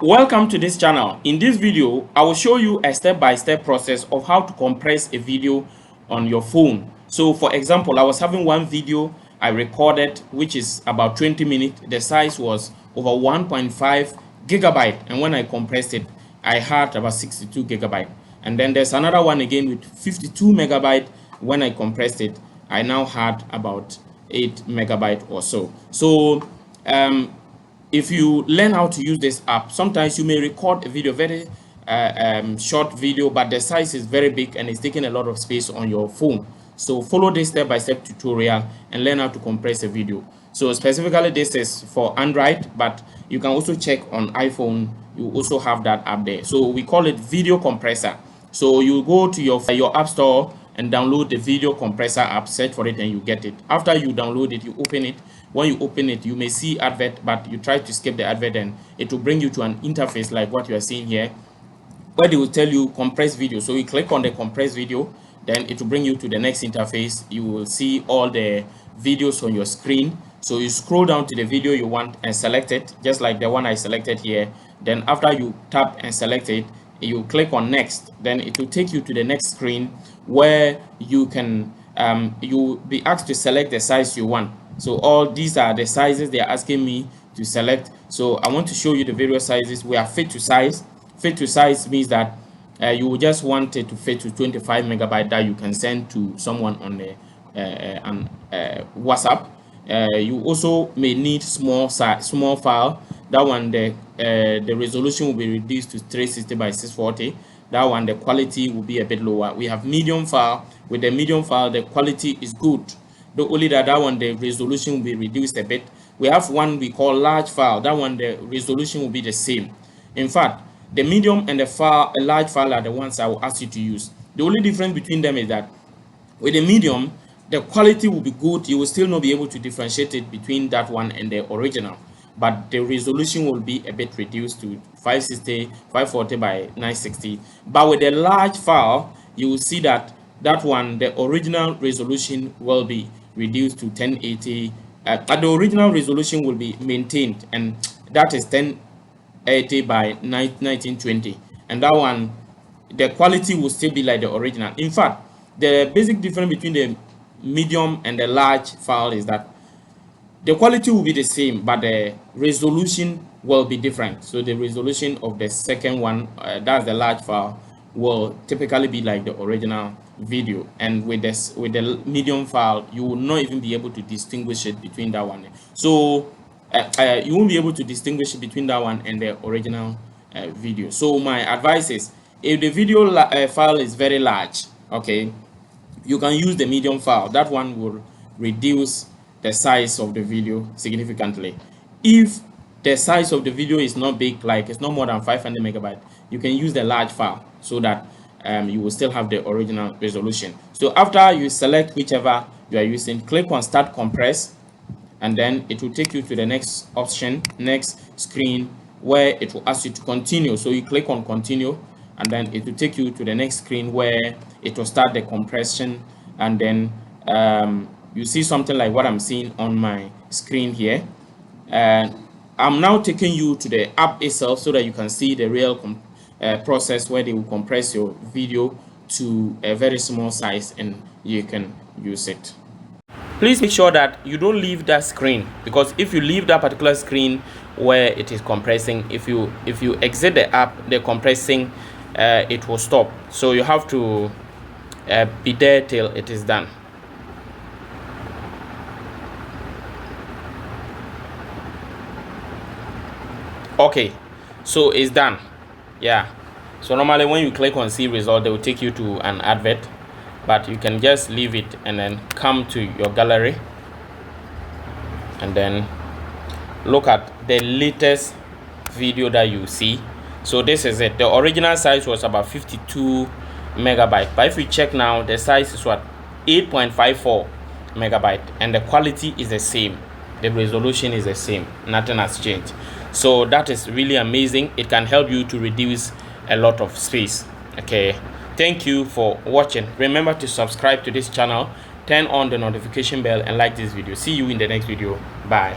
Welcome to this channel. In this video, I will show you a step-by-step process of how to compress a video on your phone. So for example, I was having one video I recorded which is about 20 minutes. The size was over 1.5 gigabyte, and when I compressed it, I had about 62 gigabyte. And then there's another one again with 52 megabyte. When I compressed it, I now had about 8 megabyte or so. If you learn how to use this app, sometimes you may record a video, very short video, but the size is very big and it's taking a lot of space on your phone. So follow this step-by-step tutorial and learn how to compress a video. So specifically this is for Android, but you can also check on iPhone. You also have that app there. So we call it video compressor. So you go to your app store and download the video compressor app, search for it, and you get it. After you download it, you open it. When you open it, you may see advert, but you try to skip the advert and it will bring you to an interface like what you are seeing here, where they will tell you compress video. So you click on the compress video, then it will bring you to the next interface. You will see all the videos on your screen. So you scroll down to the video you want and select it, just like the one I selected here. Then after you tap and select it, you click on next. Then it will take you to the next screen where you can you'll be asked to select the size you want. So all these are the sizes they are asking me to select. So I want to show you the various sizes. We are fit to size. Fit to size means that you will just want it to fit to 25 megabyte that you can send to someone on the WhatsApp. You also may need small file. That one, the resolution will be reduced to 360 by 640. That one, the quality will be a bit lower. We have medium file. With the medium file, the quality is good. The only that one, the resolution will be reduced a bit. We have one we call large file. That one, the resolution will be the same. In fact, the medium and the large file are the ones I will ask you to use. The only difference between them is that with the medium, the quality will be good. You will still not be able to differentiate it between that one and the original, but the resolution will be a bit reduced to 540 by 960. But with the large file, you will see that one, the original resolution will be reduced to 1080. The original resolution will be maintained, and that is 1080 by 1920. And that one, the quality will still be like the original. In fact, the basic difference between the medium and the large file is that the quality will be the same, but the resolution will be different. So the resolution of the second one, that's the large file, will typically be like the original video, and with the medium file, you will not even be able to distinguish it between that one. So you won't be able to distinguish it between that one and the original video. So my advice is, if the video file is very large, okay, you can use the medium file. That one will reduce the size of the video significantly. If the size of the video is not big, like it's not more than 500 megabyte, you can use the large file so that you will still have the original resolution. So after you select whichever you are using, click on start compress, and then it will take you to the next option, next screen, where it will ask you to continue. So you click on continue, and then it will take you to the next screen where it will start the compression, and then you see something like what I'm seeing on my screen here. And I'm now taking you to the app itself so that you can see the real process where they will compress your video to a very small size and you can use it. Please make sure that you don't leave that screen, because if you leave that particular screen where it is compressing, if you exit the app, the compressing it will stop. So you have to be there till it is done. Okay, so it's done. Yeah, so normally when you click on see result, they will take you to an advert, but you can just leave it and then come to your gallery and then look at the latest video that you see. So this is it. The original size was about 52 megabyte, but if you check now, the size is what, 8.54 megabyte, and the quality is the same, the resolution is the same, nothing has changed. So that is really amazing. It can help you to reduce a lot of space. Okay, thank you for watching. Remember to subscribe to this channel, turn on the notification bell, and like this video. See you in the next video. Bye.